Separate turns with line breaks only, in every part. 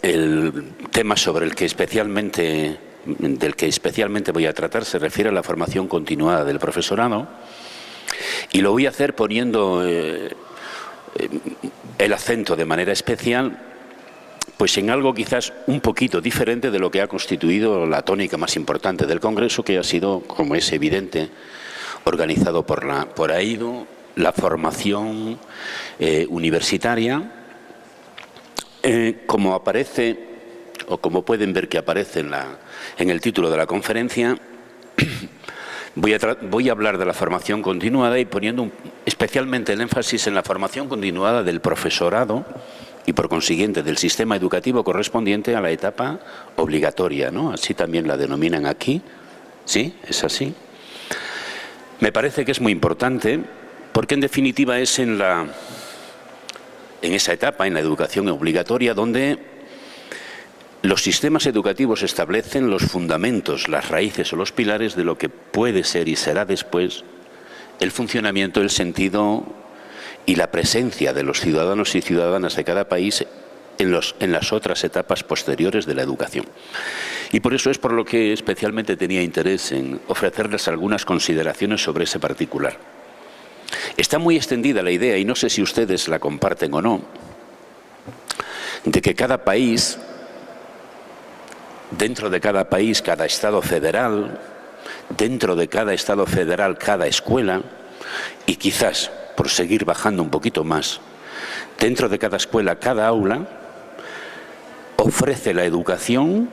el tema del que especialmente voy a tratar se refiere a la formación continuada del profesorado, y lo voy a hacer poniendo el acento de manera especial pues en algo quizás un poquito diferente de lo que ha constituido la tónica más importante del Congreso, que ha sido, como es evidente, organizado por AIDU, la formación universitaria. Como aparece, o como pueden ver que aparece en el título de la conferencia, voy a hablar de la formación continuada y poniendo especialmente el énfasis en la formación continuada del profesorado y, por consiguiente, del sistema educativo correspondiente a la etapa obligatoria, ¿no? Así también la denominan aquí. ¿Sí? ¿Es así? Me parece que es muy importante porque, en definitiva, es en esa etapa, en la educación obligatoria, donde los sistemas educativos establecen los fundamentos, las raíces o los pilares de lo que puede ser y será después el funcionamiento, el sentido y la presencia de los ciudadanos y ciudadanas de cada país en las otras etapas posteriores de la educación. Y por eso es por lo que especialmente tenía interés en ofrecerles algunas consideraciones sobre ese particular. Está muy extendida la idea, y no sé si ustedes la comparten o no, de que cada país, dentro de cada país, cada Estado federal, dentro de cada Estado federal, cada escuela, y quizás, por seguir bajando un poquito más, dentro de cada escuela, cada aula, ofrece la educación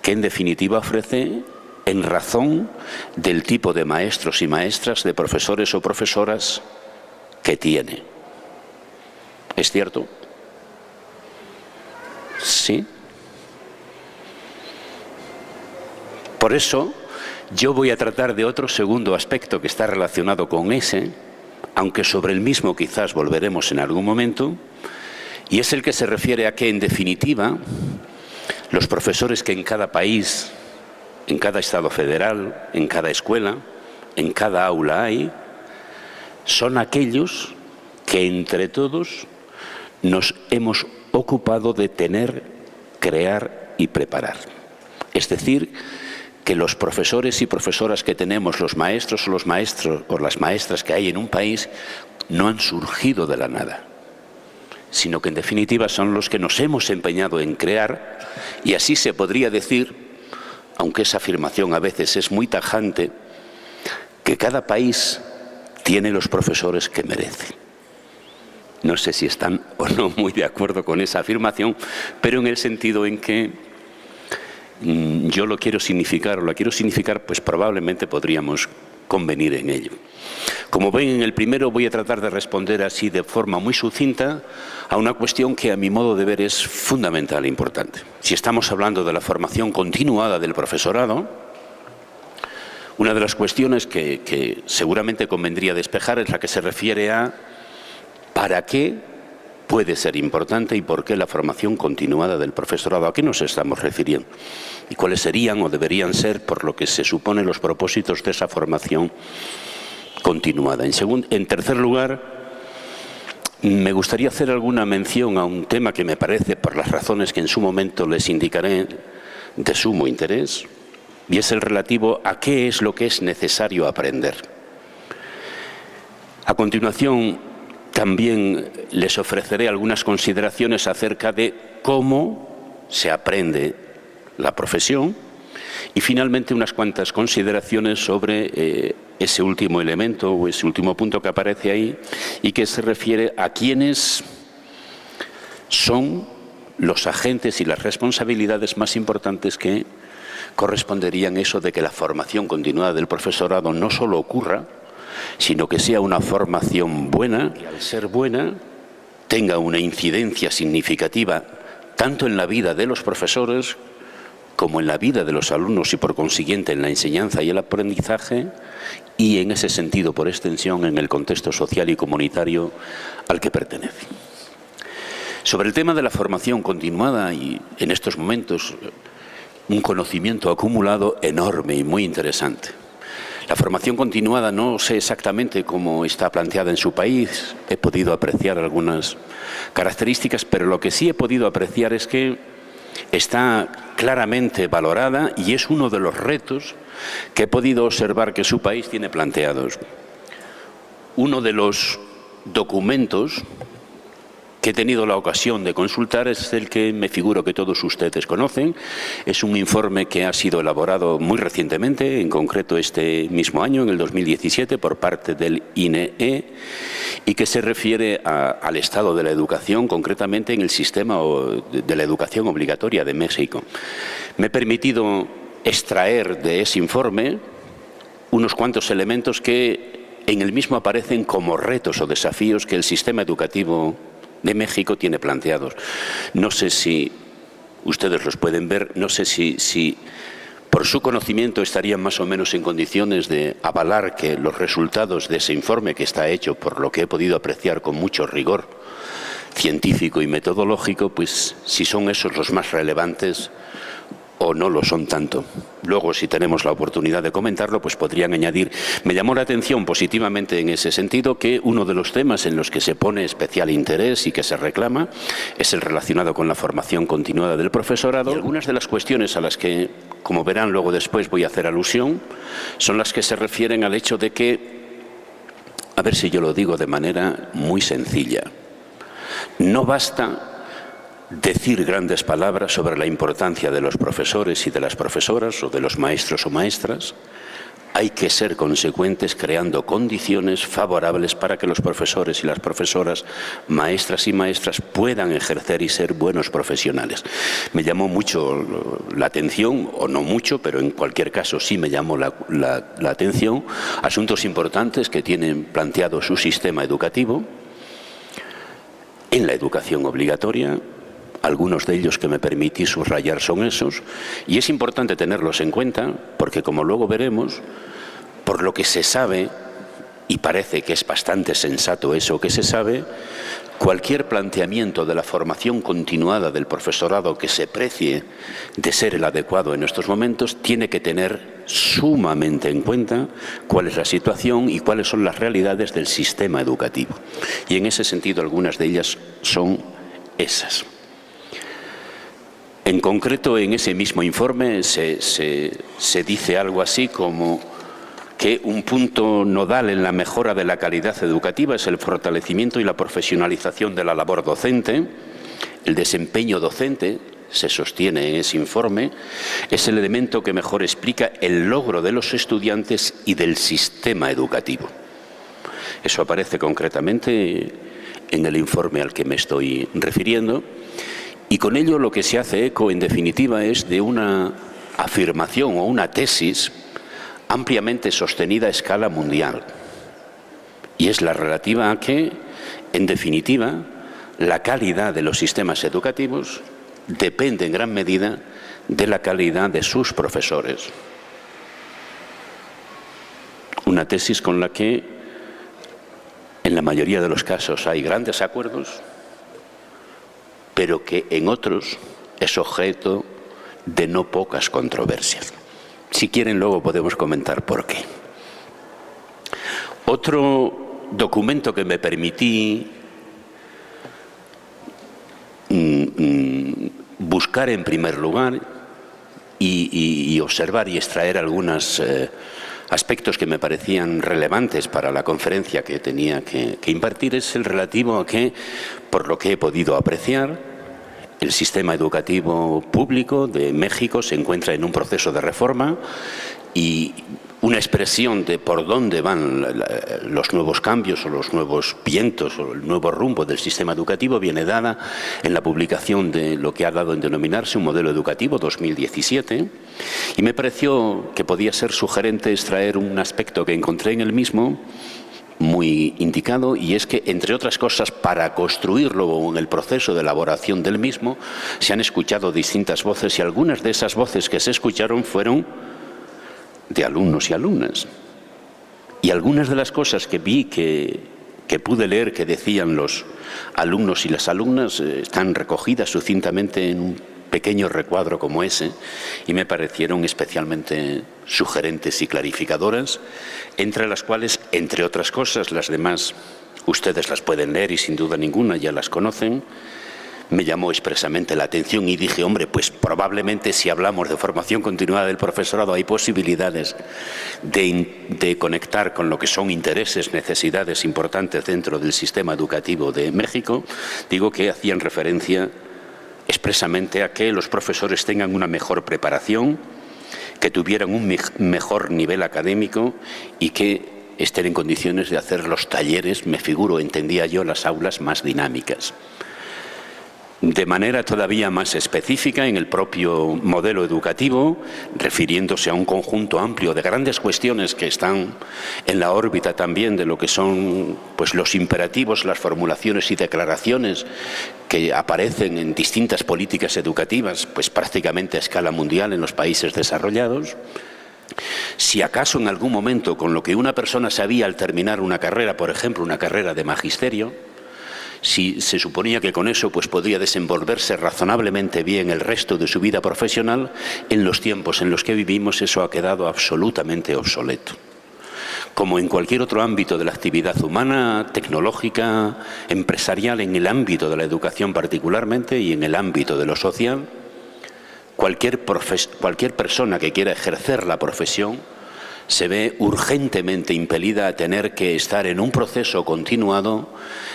que en definitiva ofrece en razón del tipo de maestros y maestras, de profesores o profesoras que tiene. ¿Es cierto? ¿Sí? Por eso yo voy a tratar de otro segundo aspecto que está relacionado con ese, aunque sobre el mismo quizás volveremos en algún momento, y es el que se refiere a que, en definitiva, los profesores que en cada país, en cada Estado federal, en cada escuela, en cada aula hay, son aquellos que entre todos nos hemos ocupado de tener, crear y preparar. Es decir, que los profesores y profesoras que tenemos, los maestros o las maestras que hay en un país, no han surgido de la nada, sino que en definitiva son los que nos hemos empeñado en crear, y así se podría decir, aunque esa afirmación a veces es muy tajante, que cada país tiene los profesores que merece. No sé si están o no muy de acuerdo con esa afirmación, pero en el sentido en que yo lo quiero significar, o la quiero significar, pues probablemente podríamos convenir en ello. Como ven, en el primero voy a tratar de responder así de forma muy sucinta a una cuestión que a mi modo de ver es fundamental e importante. Si estamos hablando de la formación continuada del profesorado, una de las cuestiones que seguramente convendría despejar es la que se refiere a ¿para qué puede ser importante y por qué la formación continuada del profesorado? ¿A qué nos estamos refiriendo? ¿Y cuáles serían o deberían ser, por lo que se supone, los propósitos de esa formación continuada? En tercer lugar, me gustaría hacer alguna mención a un tema que me parece, por las razones que en su momento les indicaré, de sumo interés, y es el relativo a qué es lo que es necesario aprender. A continuación, también les ofreceré algunas consideraciones acerca de cómo se aprende la profesión y, finalmente, unas cuantas consideraciones sobre ese último elemento o ese último punto que aparece ahí y que se refiere a quiénes son los agentes y las responsabilidades más importantes que corresponderían a eso de que la formación continuada del profesorado no solo ocurra, sino que sea una formación buena y, al ser buena, tenga una incidencia significativa tanto en la vida de los profesores como en la vida de los alumnos y, por consiguiente, en la enseñanza y el aprendizaje, y, en ese sentido, por extensión, en el contexto social y comunitario al que pertenece. Sobre el tema de la formación continuada, y en estos momentos un conocimiento acumulado enorme y muy interesante. La formación continuada no sé exactamente cómo está planteada en su país, he podido apreciar algunas características, pero lo que sí he podido apreciar es que está claramente valorada y es uno de los retos que he podido observar que su país tiene planteados. Uno de los documentos que he tenido la ocasión de consultar es el que me figuro que todos ustedes conocen. Es un informe que ha sido elaborado muy recientemente, en concreto este mismo año, en el 2017, por parte del INEE, y que se refiere al estado de la educación, concretamente en el sistema de la educación obligatoria de México. Me he permitido extraer de ese informe unos cuantos elementos que en el mismo aparecen como retos o desafíos que el sistema educativo de México tiene planteados. No sé si ustedes los pueden ver, no sé si por su conocimiento estarían más o menos en condiciones de avalar que los resultados de ese informe, que está hecho por lo que he podido apreciar con mucho rigor científico y metodológico, pues si son esos los más relevantes o no lo son tanto. Luego, si tenemos la oportunidad de comentarlo, pues podrían añadir. Me llamó la atención positivamente en ese sentido que uno de los temas en los que se pone especial interés y que se reclama es el relacionado con la formación continuada del profesorado. Y algunas de las cuestiones a las que, como verán luego después, voy a hacer alusión, son las que se refieren al hecho de que, a ver si yo lo digo de manera muy sencilla, no basta decir grandes palabras sobre la importancia de los profesores y de las profesoras o de los maestros o maestras. Hay que ser consecuentes creando condiciones favorables para que los profesores y las profesoras, maestras y maestras, puedan ejercer y ser buenos profesionales. Me llamó mucho la atención, o no mucho, pero en cualquier caso sí me llamó la atención, asuntos importantes que tienen planteado su sistema educativo en la educación obligatoria. Algunos de ellos que me permití subrayar son esos, y es importante tenerlos en cuenta porque, como luego veremos, por lo que se sabe, y parece que es bastante sensato eso que se sabe, cualquier planteamiento de la formación continuada del profesorado que se precie de ser el adecuado en estos momentos tiene que tener sumamente en cuenta cuál es la situación y cuáles son las realidades del sistema educativo. Y en ese sentido algunas de ellas son esas. En concreto, en ese mismo informe se dice algo así como que un punto nodal en la mejora de la calidad educativa es el fortalecimiento y la profesionalización de la labor docente. El desempeño docente, se sostiene en ese informe, es el elemento que mejor explica el logro de los estudiantes y del sistema educativo. Eso aparece concretamente en el informe al que me estoy refiriendo. Y con ello lo que se hace eco, en definitiva, es de una afirmación o una tesis ampliamente sostenida a escala mundial. Y es la relativa a que, en definitiva, la calidad de los sistemas educativos depende en gran medida de la calidad de sus profesores. Una tesis con la que, en la mayoría de los casos, hay grandes acuerdos, pero que en otros es objeto de no pocas controversias. Si quieren, luego podemos comentar por qué. Otro documento que me permití buscar en primer lugar y observar y extraer algunos aspectos que me parecían relevantes para la conferencia que tenía que impartir es el relativo a que, por lo que he podido apreciar, el sistema educativo público de México se encuentra en un proceso de reforma y una expresión de por dónde van los nuevos cambios o los nuevos vientos o el nuevo rumbo del sistema educativo viene dada en la publicación de lo que ha dado en denominarse un modelo educativo 2017, y me pareció que podía ser sugerente extraer un aspecto que encontré en el mismo muy indicado, y es que, entre otras cosas, para construirlo o en el proceso de elaboración del mismo se han escuchado distintas voces, y algunas de esas voces que se escucharon fueron de alumnos y alumnas. Y algunas de las cosas que vi, que pude leer que decían los alumnos y las alumnas, están recogidas sucintamente en un pequeño recuadro como ese, y me parecieron especialmente sugerentes y clarificadoras, entre las cuales, entre otras cosas, las demás ustedes las pueden leer y sin duda ninguna ya las conocen, me llamó expresamente la atención y dije, hombre, pues probablemente si hablamos de formación continuada del profesorado hay posibilidades de conectar con lo que son intereses, necesidades importantes dentro del sistema educativo de México. Digo que hacían referencia expresamente a que los profesores tengan una mejor preparación, que tuvieran un mejor nivel académico y que estén en condiciones de hacer los talleres, me figuro, entendía yo, las aulas más dinámicas. De manera todavía más específica en el propio modelo educativo, refiriéndose a un conjunto amplio de grandes cuestiones que están en la órbita también de lo que son pues, los imperativos, las formulaciones y declaraciones que aparecen en distintas políticas educativas, pues prácticamente a escala mundial en los países desarrollados. Si acaso en algún momento con lo que una persona sabía al terminar una carrera, por ejemplo, una carrera de magisterio, si se suponía que con eso pues, podría desenvolverse razonablemente bien el resto de su vida profesional, en los tiempos en los que vivimos eso ha quedado absolutamente obsoleto. Como en cualquier otro ámbito de la actividad humana, tecnológica, empresarial, en el ámbito de la educación particularmente y en el ámbito de lo social, cualquier persona que quiera ejercer la profesión se ve urgentemente impelida a tener que estar en un proceso continuado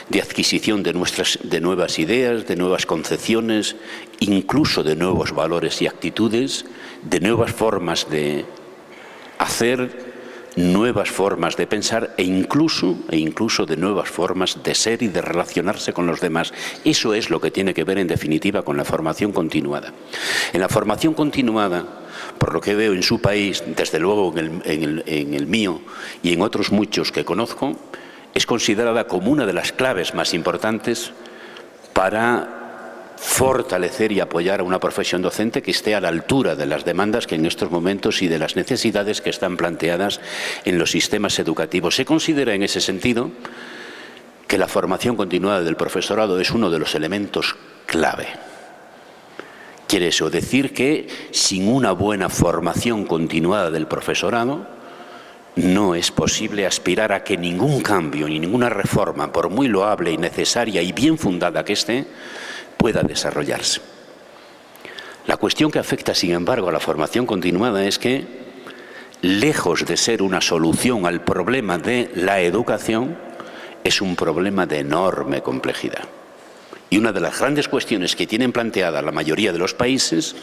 de adquisición de nuevas ideas, de nuevas concepciones, incluso de nuevos valores y actitudes, de nuevas formas de hacer, nuevas formas de pensar e incluso de nuevas formas de ser y de relacionarse con los demás. Eso es lo que tiene que ver en definitiva con la formación continuada. En la formación continuada, por lo que veo en su país, desde luego en el mío y en otros muchos que conozco, es considerada como una de las claves más importantes para fortalecer y apoyar a una profesión docente que esté a la altura de las demandas que en estos momentos y de las necesidades que están planteadas en los sistemas educativos. Se considera en ese sentido que la formación continuada del profesorado es uno de los elementos clave. Quiere eso decir que sin una buena formación continuada del profesorado no es posible aspirar a que ningún cambio ni ninguna reforma, por muy loable y necesaria y bien fundada que esté, pueda desarrollarse. La cuestión que afecta, sin embargo, a la formación continuada es que, lejos de ser una solución al problema de la educación, es un problema de enorme complejidad. Y una de las grandes cuestiones que tienen planteada la mayoría de los países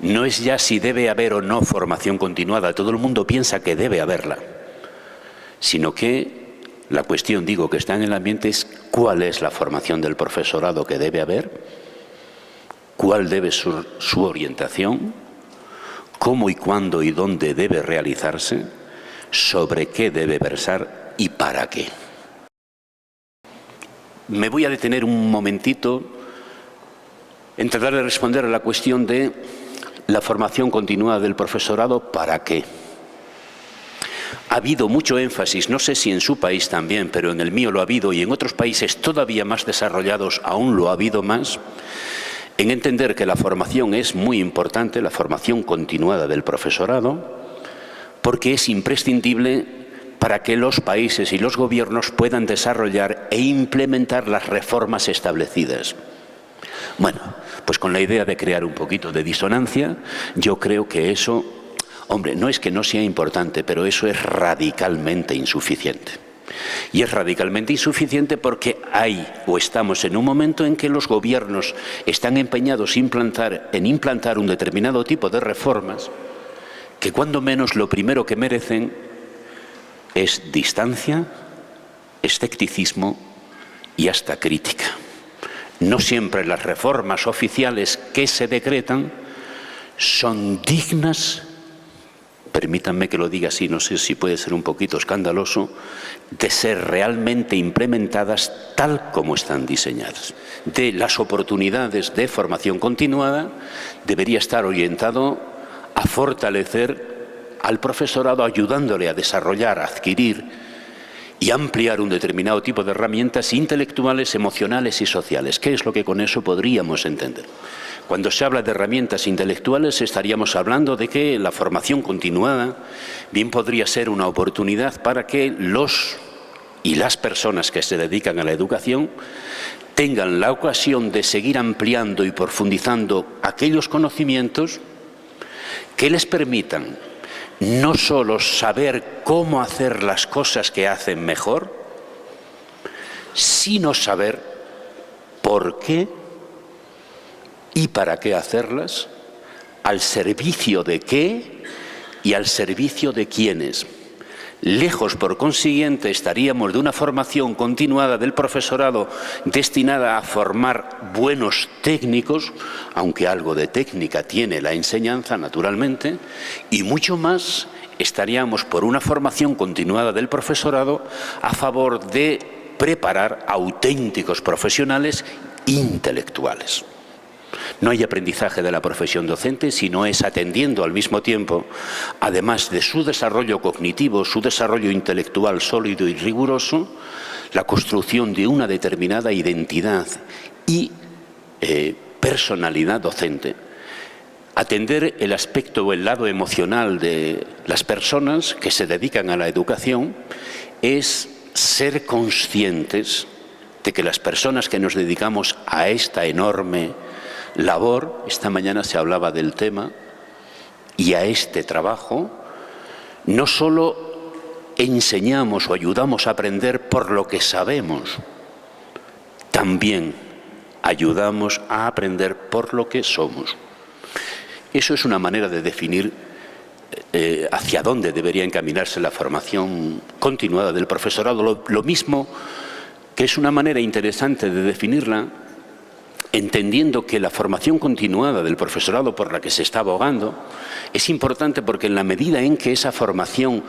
no es ya si debe haber o no formación continuada, todo el mundo piensa que debe haberla, sino que la cuestión, digo, que está en el ambiente es cuál es la formación del profesorado que debe haber, cuál debe ser su orientación, cómo y cuándo y dónde debe realizarse, sobre qué debe versar y para qué. Me voy a detener un momentito en tratar de responder a la cuestión de la formación continuada del profesorado, ¿para qué? Ha habido mucho énfasis, no sé si en su país también, pero en el mío lo ha habido y en otros países todavía más desarrollados aún lo ha habido más, en entender que la formación es muy importante, la formación continuada del profesorado, porque es imprescindible para que los países y los gobiernos puedan desarrollar e implementar las reformas establecidas. Bueno, pues con la idea de crear un poquito de disonancia, yo creo que eso, hombre, no es que no sea importante, pero eso es radicalmente insuficiente. Y es radicalmente insuficiente porque hay o estamos en un momento en que los gobiernos están empeñados en implantar un determinado tipo de reformas que cuando menos lo primero que merecen es distancia, escepticismo y hasta crítica. No siempre las reformas oficiales que se decretan son dignas, permítanme que lo diga así, no sé si puede ser un poquito escandaloso, de ser realmente implementadas tal como están diseñadas. De las oportunidades de formación continuada debería estar orientado a fortalecer al profesorado, ayudándole a desarrollar, a adquirir y ampliar un determinado tipo de herramientas intelectuales, emocionales y sociales. ¿Qué es lo que con eso podríamos entender? Cuando se habla de herramientas intelectuales estaríamos hablando de que la formación continuada bien podría ser una oportunidad para que los y las personas que se dedican a la educación tengan la ocasión de seguir ampliando y profundizando aquellos conocimientos que les permitan no solo saber cómo hacer las cosas que hacen mejor, sino saber por qué y para qué hacerlas, al servicio de qué y al servicio de quiénes. Lejos, por consiguiente, estaríamos de una formación continuada del profesorado destinada a formar buenos técnicos, aunque algo de técnica tiene la enseñanza, naturalmente, y mucho más estaríamos por una formación continuada del profesorado a favor de preparar auténticos profesionales intelectuales. No hay aprendizaje de la profesión docente si no es atendiendo al mismo tiempo, además de su desarrollo cognitivo, su desarrollo intelectual sólido y riguroso, la construcción de una determinada identidad y personalidad docente. Atender el aspecto o el lado emocional de las personas que se dedican a la educación es ser conscientes de que las personas que nos dedicamos a esta enorme labor, esta mañana se hablaba del tema, y a este trabajo, no solo enseñamos o ayudamos a aprender por lo que sabemos, también ayudamos a aprender por lo que somos. Eso es una manera de definir hacia dónde debería encaminarse la formación continuada del profesorado. Lo mismo que es una manera interesante de definirla, entendiendo que la formación continuada del profesorado por la que se está abogando es importante porque en la medida en que esa formación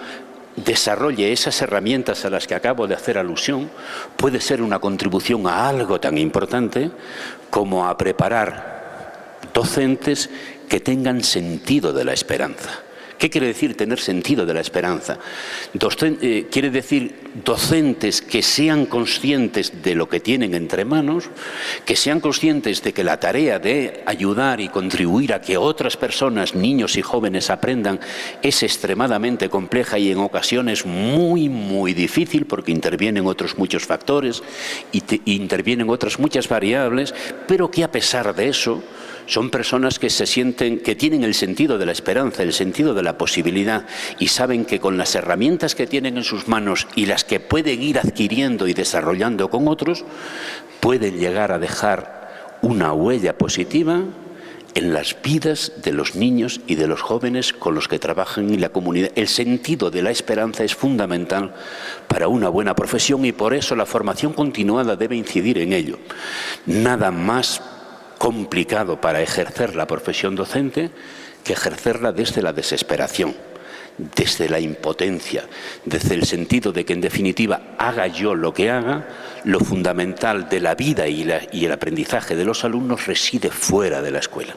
desarrolle esas herramientas a las que acabo de hacer alusión, puede ser una contribución a algo tan importante como a preparar docentes que tengan sentido de la esperanza. ¿Qué quiere decir tener sentido de la esperanza? Quiere decir docentes que sean conscientes de lo que tienen entre manos, que sean conscientes de que la tarea de ayudar y contribuir a que otras personas, niños y jóvenes, aprendan es extremadamente compleja y en ocasiones muy, muy difícil porque intervienen otros muchos factores y intervienen otras muchas variables, pero que a pesar de eso son personas que se sienten, que tienen el sentido de la esperanza, el sentido de la posibilidad y saben que con las herramientas que tienen en sus manos y las que pueden ir adquiriendo y desarrollando con otros, pueden llegar a dejar una huella positiva en las vidas de los niños y de los jóvenes con los que trabajan en la comunidad. El sentido de la esperanza es fundamental para una buena profesión y por eso la formación continuada debe incidir en ello. Nada más complicado para ejercer la profesión docente que ejercerla desde la desesperación, desde la impotencia, desde el sentido de que en definitiva haga yo lo que haga, lo fundamental de la vida y el aprendizaje de los alumnos reside fuera de la escuela.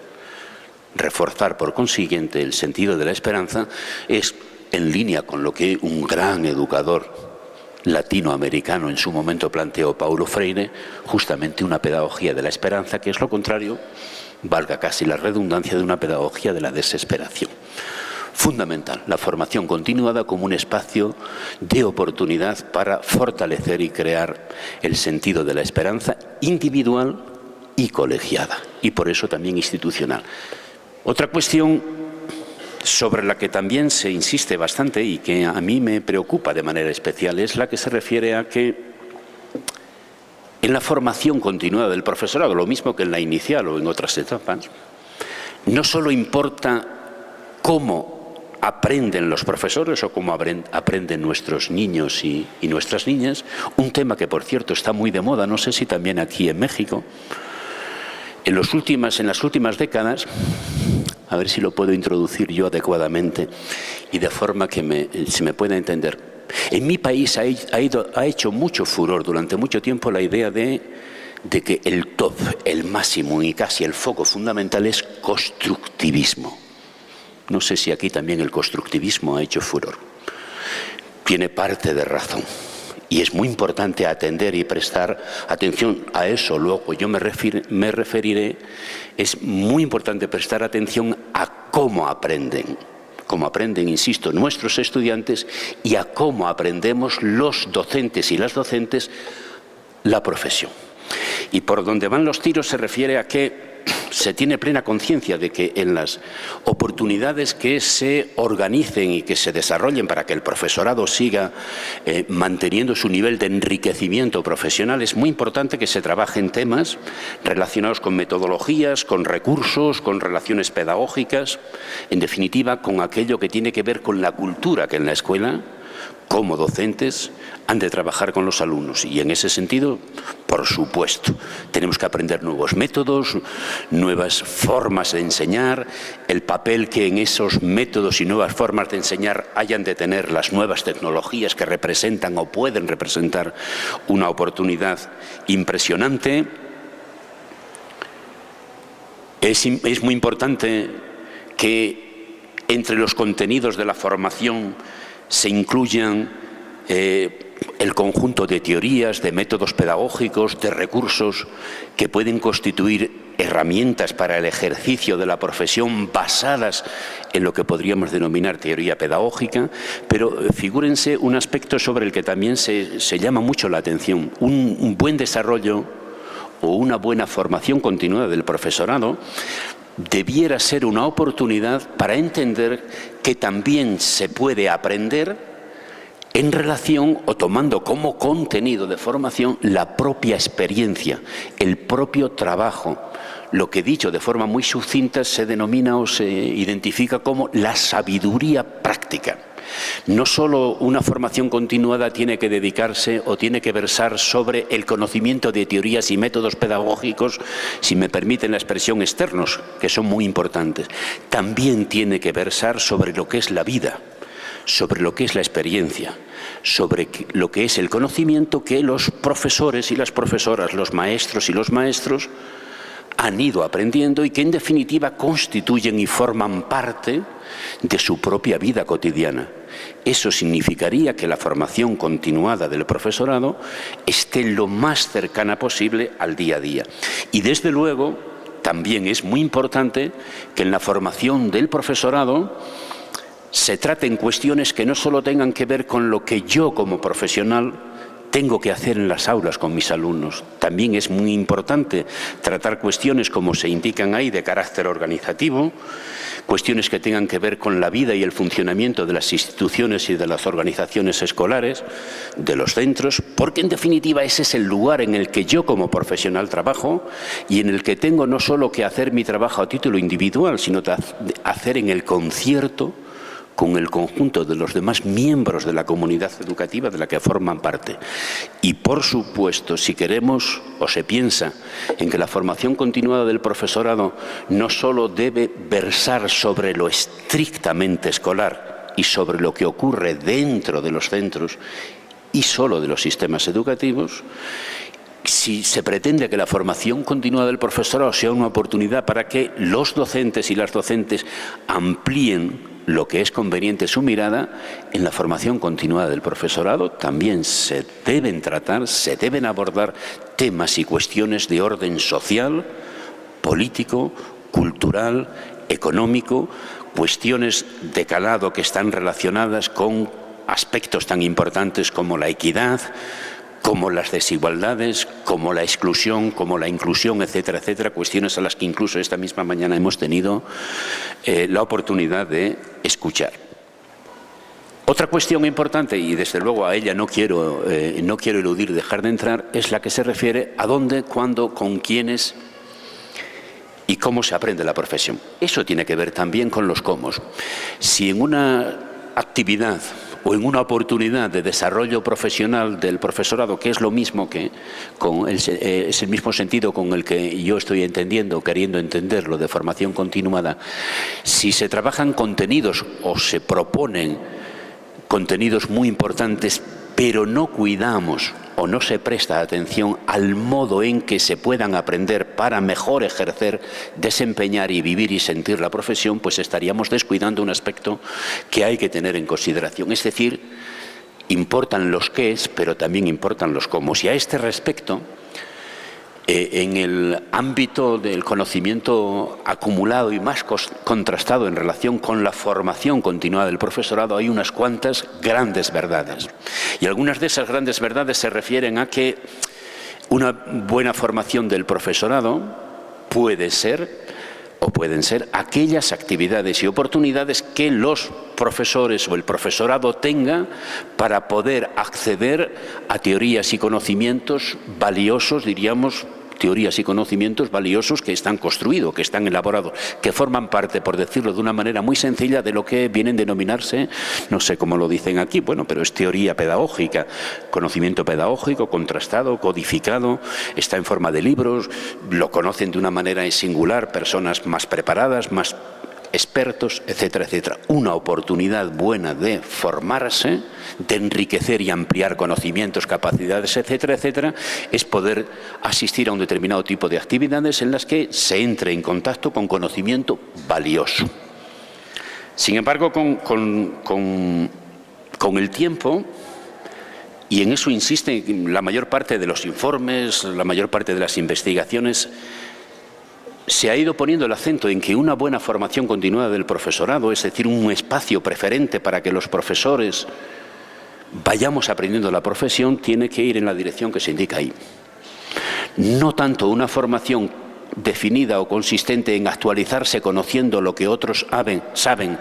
Reforzar por consiguiente el sentido de la esperanza es en línea con lo que un gran educador latinoamericano en su momento planteó, Paulo Freire, justamente una pedagogía de la esperanza, que es lo contrario, valga casi la redundancia, de una pedagogía de la desesperación. Fundamental, la formación continuada como un espacio de oportunidad para fortalecer y crear el sentido de la esperanza individual y colegiada, y por eso también institucional. Otra cuestión sobre la que también se insiste bastante y que a mí me preocupa de manera especial es la que se refiere a que en la formación continuada del profesorado, lo mismo que en la inicial o en otras etapas, no solo importa cómo aprenden los profesores o cómo aprenden nuestros niños y nuestras niñas, un tema que por cierto está muy de moda, no sé si también aquí en México, en las últimas décadas, a ver si lo puedo introducir yo adecuadamente y de forma que se me pueda entender. En mi país ha hecho mucho furor durante mucho tiempo la idea de que el top, el máximo y casi el foco fundamental es constructivismo. No sé si aquí también el constructivismo ha hecho furor. Tiene parte de razón. Y es muy importante atender y prestar atención a eso. Luego yo me referiré, es muy importante prestar atención a cómo aprenden, insisto, nuestros estudiantes y a cómo aprendemos los docentes y las docentes la profesión. Y por donde van los tiros se refiere a que se tiene plena conciencia de que en las oportunidades que se organicen y que se desarrollen para que el profesorado siga manteniendo su nivel de enriquecimiento profesional, es muy importante que se trabaje en temas relacionados con metodologías, con recursos, con relaciones pedagógicas, en definitiva, con aquello que tiene que ver con la cultura que en la escuela, como docentes, han de trabajar con los alumnos. Y en ese sentido, por supuesto, tenemos que aprender nuevos métodos, nuevas formas de enseñar, el papel que en esos métodos y nuevas formas de enseñar hayan de tener las nuevas tecnologías que representan o pueden representar una oportunidad impresionante. Es muy importante que entre los contenidos de la formación se incluyan el conjunto de teorías, de métodos pedagógicos, de recursos que pueden constituir herramientas para el ejercicio de la profesión basadas en lo que podríamos denominar teoría pedagógica, pero figúrense un aspecto sobre el que también se llama mucho la atención. Un buen desarrollo o una buena formación continuada del profesorado debiera ser una oportunidad para entender que también se puede aprender en relación o tomando como contenido de formación la propia experiencia, el propio trabajo, lo que dicho de forma muy sucinta se denomina o se identifica como la sabiduría práctica. No solo una formación continuada tiene que dedicarse o tiene que versar sobre el conocimiento de teorías y métodos pedagógicos, si me permiten la expresión, externos, que son muy importantes. También tiene que versar sobre lo que es la vida, sobre lo que es la experiencia, sobre lo que es el conocimiento que los profesores y las profesoras, los maestros y los maestros han ido aprendiendo y que en definitiva constituyen y forman parte de su propia vida cotidiana. Eso significaría que la formación continuada del profesorado esté lo más cercana posible al día a día. Y desde luego también es muy importante que en la formación del profesorado se traten cuestiones que no solo tengan que ver con lo que yo como profesional tengo que hacer en las aulas con mis alumnos. También es muy importante tratar cuestiones, como se indican ahí, de carácter organizativo, cuestiones que tengan que ver con la vida y el funcionamiento de las instituciones y de las organizaciones escolares, de los centros, porque en definitiva ese es el lugar en el que yo como profesional trabajo y en el que tengo no solo que hacer mi trabajo a título individual, sino hacer en el concierto con el conjunto de los demás miembros de la comunidad educativa de la que forman parte. Y, por supuesto, si queremos o se piensa en que la formación continuada del profesorado no solo debe versar sobre lo estrictamente escolar y sobre lo que ocurre dentro de los centros y solo de los sistemas educativos, si se pretende que la formación continuada del profesorado sea una oportunidad para que los docentes y las docentes amplíen lo que es conveniente su mirada, en la formación continuada del profesorado también se deben tratar, se deben abordar temas y cuestiones de orden social, político, cultural, económico, cuestiones de calado que están relacionadas con aspectos tan importantes como la equidad, como las desigualdades, como la exclusión, como la inclusión, etcétera, etcétera, cuestiones a las que incluso esta misma mañana hemos tenido la oportunidad de escuchar. Otra cuestión importante, y desde luego a ella no quiero eludir, dejar de entrar, es la que se refiere a dónde, cuándo, con quiénes y cómo se aprende la profesión. Eso tiene que ver también con los cómo. Si en una actividad o en una oportunidad de desarrollo profesional del profesorado, que es lo mismo que es el mismo sentido con el que yo estoy entendiendo, queriendo entenderlo de formación continuada, si se trabajan contenidos o se proponen contenidos muy importantes, pero no cuidamos o no se presta atención al modo en que se puedan aprender para mejor ejercer, desempeñar y vivir y sentir la profesión, pues estaríamos descuidando un aspecto que hay que tener en consideración. Es decir, importan los qués, pero también importan los cómo. Y a este respecto, en el ámbito del conocimiento acumulado y más contrastado en relación con la formación continuada del profesorado, hay unas cuantas grandes verdades. Y algunas de esas grandes verdades se refieren a que Una buena formación del profesorado puede ser o pueden ser aquellas actividades y oportunidades que los profesores o el profesorado tenga para poder acceder a teorías y conocimientos valiosos, diríamos, teorías y conocimientos valiosos que están construidos, que están elaborados, que forman parte, por decirlo de una manera muy sencilla, de lo que vienen a denominarse, no sé cómo lo dicen aquí, bueno, pero es teoría pedagógica, conocimiento pedagógico, contrastado, codificado, está en forma de libros, lo conocen de una manera singular, personas más preparadas, más expertos, etcétera, etcétera. Una oportunidad buena de formarse, de enriquecer y ampliar conocimientos, capacidades, etcétera, etcétera, es poder asistir a un determinado tipo de actividades en las que se entre en contacto con conocimiento valioso. Sin embargo, con el tiempo, y en eso insiste la mayor parte de los informes, la mayor parte de las investigaciones, se ha ido poniendo el acento en que una buena formación continuada del profesorado, es decir, un espacio preferente para que los profesores vayamos aprendiendo la profesión, tiene que ir en la dirección que se indica ahí. No tanto una formación definida o consistente en actualizarse conociendo lo que otros saben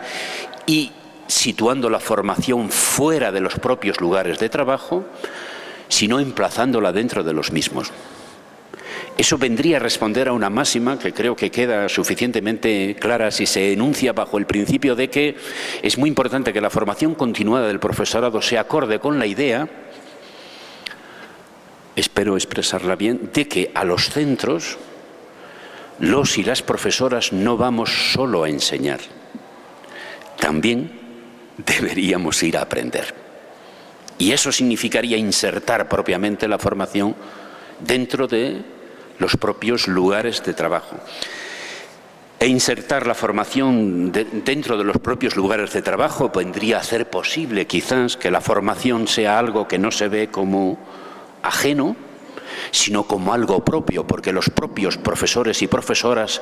y situando la formación fuera de los propios lugares de trabajo, sino emplazándola dentro de los mismos. Eso vendría a responder a una máxima que creo que queda suficientemente clara si se enuncia bajo el principio de que es muy importante que la formación continuada del profesorado se acorde con la idea, espero expresarla bien, de que a los centros los y las profesoras no vamos solo a enseñar, también deberíamos ir a aprender. Y eso significaría insertar propiamente la formación dentro de los propios lugares de trabajo. E insertar la formación dentro de los propios lugares de trabajo vendría a hacer posible quizás que la formación sea algo que no se ve como ajeno, sino como algo propio, porque los propios profesores y profesoras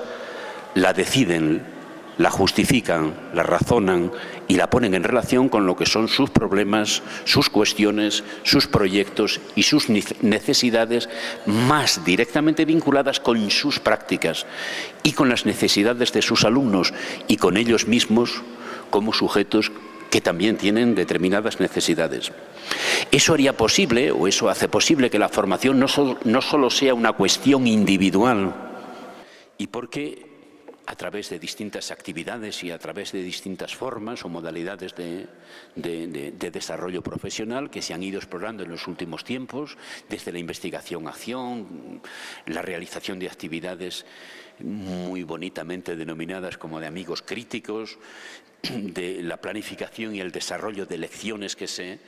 la deciden, la justifican, la razonan y la ponen en relación con lo que son sus problemas, sus cuestiones, sus proyectos y sus necesidades más directamente vinculadas con sus prácticas y con las necesidades de sus alumnos y con ellos mismos como sujetos que también tienen determinadas necesidades. Eso haría posible, o eso hace posible, que la formación no solo sea una cuestión individual, y porque a través de distintas actividades y a través de distintas formas o modalidades de desarrollo profesional que se han ido explorando en los últimos tiempos, desde la investigación-acción, la realización de actividades muy bonitamente denominadas como de amigos críticos, de la planificación y el desarrollo de lecciones que se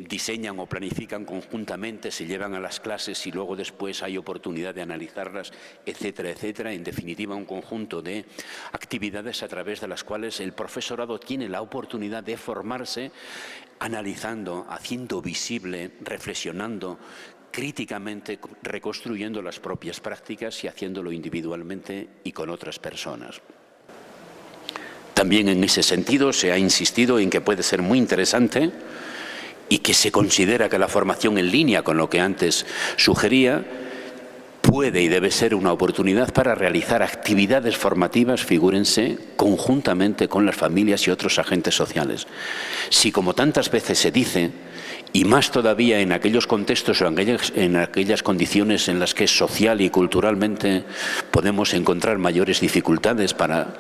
diseñan o planifican conjuntamente, se llevan a las clases y luego después hay oportunidad de analizarlas, etcétera, etcétera. En definitiva, un conjunto de actividades a través de las cuales el profesorado tiene la oportunidad de formarse analizando, haciendo visible, reflexionando, críticamente reconstruyendo las propias prácticas y haciéndolo individualmente y con otras personas. También en ese sentido se ha insistido en que puede ser muy interesante y que se considera que la formación en línea, con lo que antes sugería, puede y debe ser una oportunidad para realizar actividades formativas, figúrense, conjuntamente con las familias y otros agentes sociales. Si, como tantas veces se dice, y más todavía en aquellos contextos o en aquellas condiciones en las que social y culturalmente podemos encontrar mayores dificultades para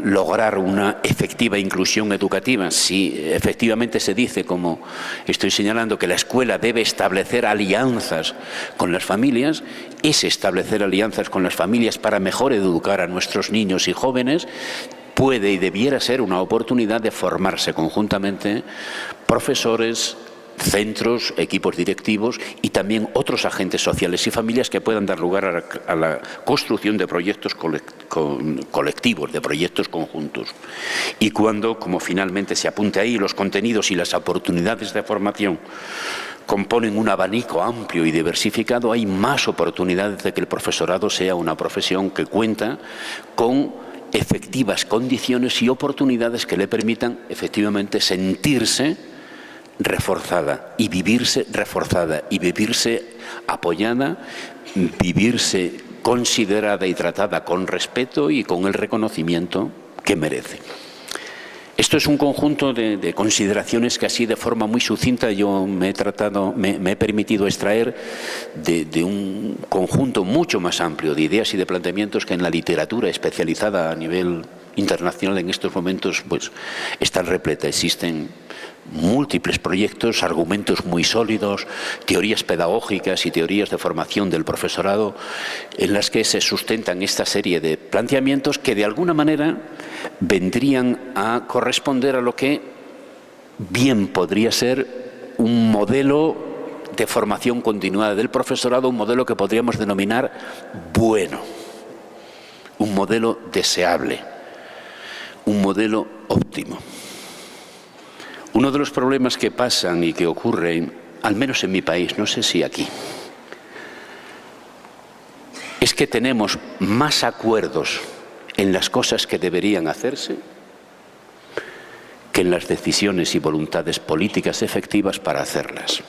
lograr una efectiva inclusión educativa, si efectivamente se dice, como estoy señalando, que la escuela debe establecer alianzas con las familias, es establecer alianzas con las familias para mejor educar a nuestros niños y jóvenes, puede y debiera ser una oportunidad de formarse conjuntamente profesores, centros, equipos directivos y también otros agentes sociales y familias que puedan dar lugar a la construcción de proyectos colectivos, de proyectos conjuntos. Y cuando, como finalmente se apunte ahí, los contenidos y las oportunidades de formación componen un abanico amplio y diversificado, hay más oportunidades de que el profesorado sea una profesión que cuenta con efectivas condiciones y oportunidades que le permitan efectivamente sentirse reforzada y vivirse apoyada, vivirse considerada y tratada con respeto y con el reconocimiento que merece. Esto es un conjunto de consideraciones que así de forma muy sucinta yo me he permitido extraer de un conjunto mucho más amplio de ideas y de planteamientos que en la literatura especializada a nivel internacional en estos momentos pues están repleta. Existen múltiples proyectos, argumentos muy sólidos, teorías pedagógicas y teorías de formación del profesorado en las que se sustentan esta serie de planteamientos que de alguna manera vendrían a corresponder a lo que bien podría ser un modelo de formación continuada del profesorado, un modelo que podríamos denominar bueno, un modelo deseable, un modelo óptimo. Uno de los problemas que pasan y que ocurren, al menos en mi país, no sé si aquí, es que tenemos más acuerdos en las cosas que deberían hacerse que en las decisiones y voluntades políticas efectivas para hacerlas.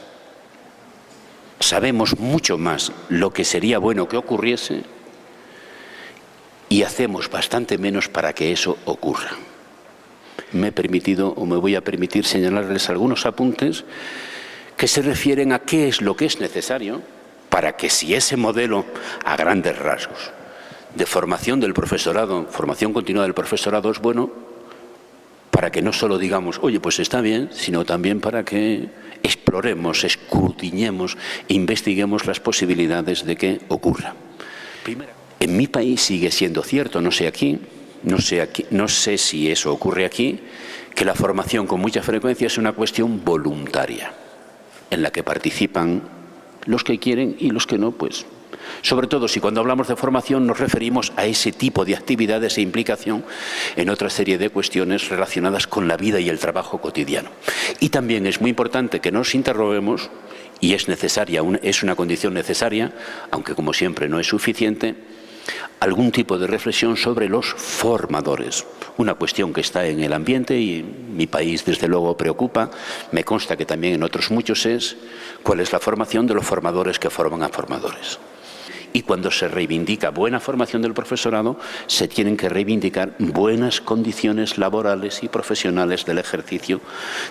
Sabemos mucho más lo que sería bueno que ocurriese y hacemos bastante menos para que eso ocurra. Me he permitido o me voy a permitir señalarles algunos apuntes que se refieren a qué es lo que es necesario para que si ese modelo a grandes rasgos de formación del profesorado, formación continua del profesorado es bueno, para que no solo digamos, oye, pues está bien, sino también para que exploremos, escudriñemos e investiguemos las posibilidades de que ocurra. Primero, en mi país sigue siendo cierto, no sé si eso ocurre aquí, que la formación con mucha frecuencia es una cuestión voluntaria, en la que participan los que quieren y los que no, pues. Sobre todo si cuando hablamos de formación nos referimos a ese tipo de actividades e implicación en otra serie de cuestiones relacionadas con la vida y el trabajo cotidiano. Y también es muy importante que nos interroguemos, y es necesaria, es una condición necesaria, aunque como siempre no es suficiente, algún tipo de reflexión sobre los formadores. Una cuestión que está en el ambiente y mi país desde luego preocupa, me consta que también en otros muchos es cuál es la formación de los formadores que forman a formadores. Y cuando se reivindica buena formación del profesorado, se tienen que reivindicar buenas condiciones laborales y profesionales del ejercicio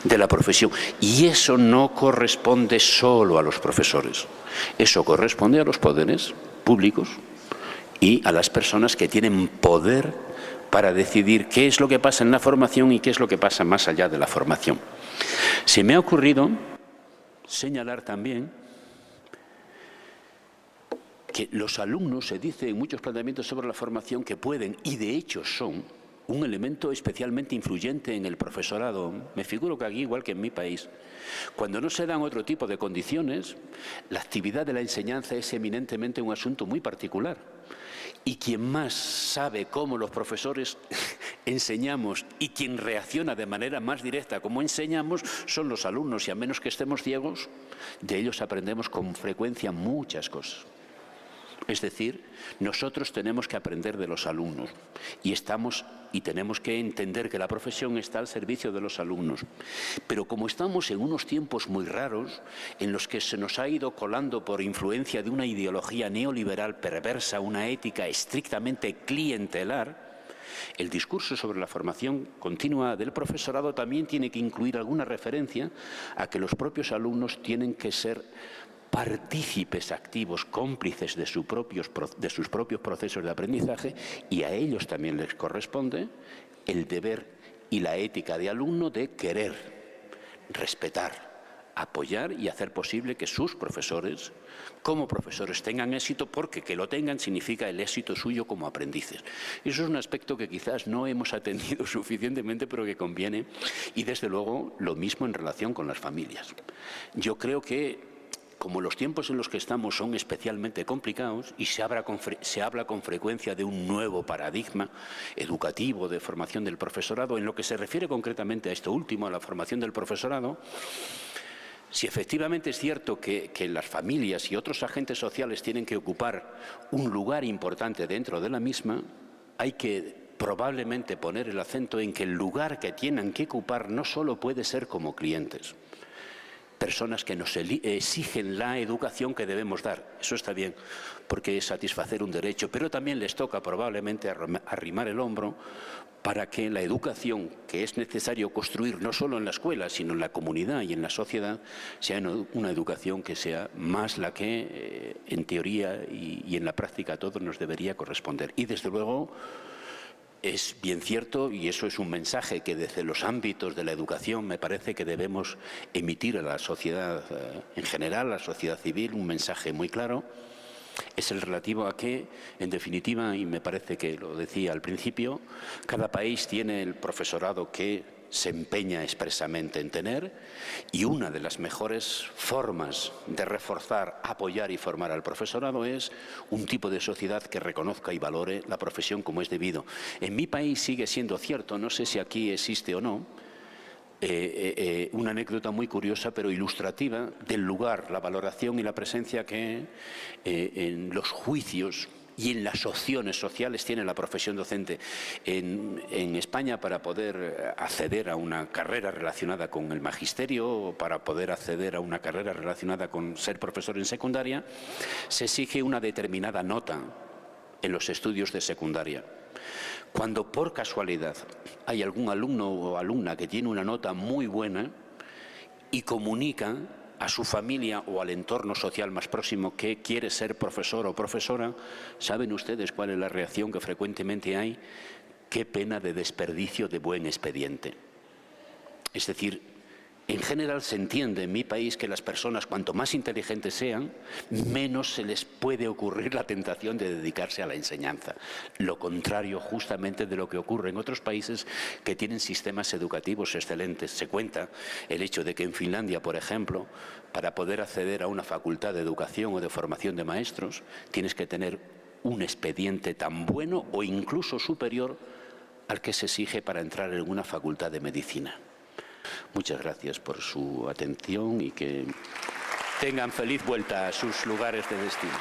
de la profesión. Y eso no corresponde solo a los profesores, eso corresponde a los poderes públicos y a las personas que tienen poder para decidir qué es lo que pasa en la formación y qué es lo que pasa más allá de la formación. Se me ha ocurrido señalar también que los alumnos, se dice en muchos planteamientos sobre la formación, que pueden, y de hecho son, un elemento especialmente influyente en el profesorado. Me figuro que aquí, igual que en mi país, cuando no se dan otro tipo de condiciones, la actividad de la enseñanza es eminentemente un asunto muy particular. Y quien más sabe cómo los profesores enseñamos y quien reacciona de manera más directa a cómo enseñamos son los alumnos, y a menos que estemos ciegos, de ellos aprendemos con frecuencia muchas cosas. Es decir, nosotros tenemos que aprender de los alumnos y tenemos que entender que la profesión está al servicio de los alumnos. Pero como estamos en unos tiempos muy raros en los que se nos ha ido colando por influencia de una ideología neoliberal perversa, una ética estrictamente clientelar, el discurso sobre la formación continua del profesorado también tiene que incluir alguna referencia a que los propios alumnos tienen que ser partícipes activos, cómplices de sus propios procesos de aprendizaje, y a ellos también les corresponde el deber y la ética de alumno de querer, respetar, apoyar y hacer posible que sus profesores, como profesores, tengan éxito, porque que lo tengan significa el éxito suyo como aprendices. Eso es un aspecto que quizás no hemos atendido suficientemente, pero que conviene, y desde luego lo mismo en relación con las familias. Yo creo que como los tiempos en los que estamos son especialmente complicados y se habla con frecuencia de un nuevo paradigma educativo de formación del profesorado, en lo que se refiere concretamente a esto último, a la formación del profesorado, si efectivamente es cierto que las familias y otros agentes sociales tienen que ocupar un lugar importante dentro de la misma, hay que probablemente poner el acento en que el lugar que tienen que ocupar no solo puede ser como clientes, personas que nos exigen la educación que debemos dar. Eso está bien, porque es satisfacer un derecho, pero también les toca probablemente arrimar el hombro para que la educación que es necesario construir no solo en la escuela, sino en la comunidad y en la sociedad, sea una educación que sea más la que en teoría y en la práctica a todos nos debería corresponder. Y desde luego es bien cierto, y eso es un mensaje que desde los ámbitos de la educación me parece que debemos emitir a la sociedad en general, a la sociedad civil, un mensaje muy claro. Es el relativo a que, en definitiva, y me parece que lo decía al principio, cada país tiene el profesorado que se empeña expresamente en tener, y una de las mejores formas de reforzar, apoyar y formar al profesorado es un tipo de sociedad que reconozca y valore la profesión como es debido. En mi país sigue siendo cierto, no sé si aquí existe o no, una anécdota muy curiosa pero ilustrativa del lugar, la valoración y la presencia que en los juicios y en las opciones sociales tiene la profesión docente. En España, para poder acceder a una carrera relacionada con el magisterio o para poder acceder a una carrera relacionada con ser profesor en secundaria, se exige una determinada nota en los estudios de secundaria. Cuando por casualidad hay algún alumno o alumna que tiene una nota muy buena y comunica a su familia o al entorno social más próximo que quiere ser profesor o profesora, ¿saben ustedes cuál es la reacción que frecuentemente hay? Qué pena de desperdicio de buen expediente. Es decir, en general se entiende en mi país que las personas, cuanto más inteligentes sean, menos se les puede ocurrir la tentación de dedicarse a la enseñanza. Lo contrario justamente de lo que ocurre en otros países que tienen sistemas educativos excelentes. Se cuenta el hecho de que en Finlandia, por ejemplo, para poder acceder a una facultad de educación o de formación de maestros, tienes que tener un expediente tan bueno o incluso superior al que se exige para entrar en una facultad de medicina. Muchas gracias por su atención y que tengan feliz vuelta a sus lugares de destino.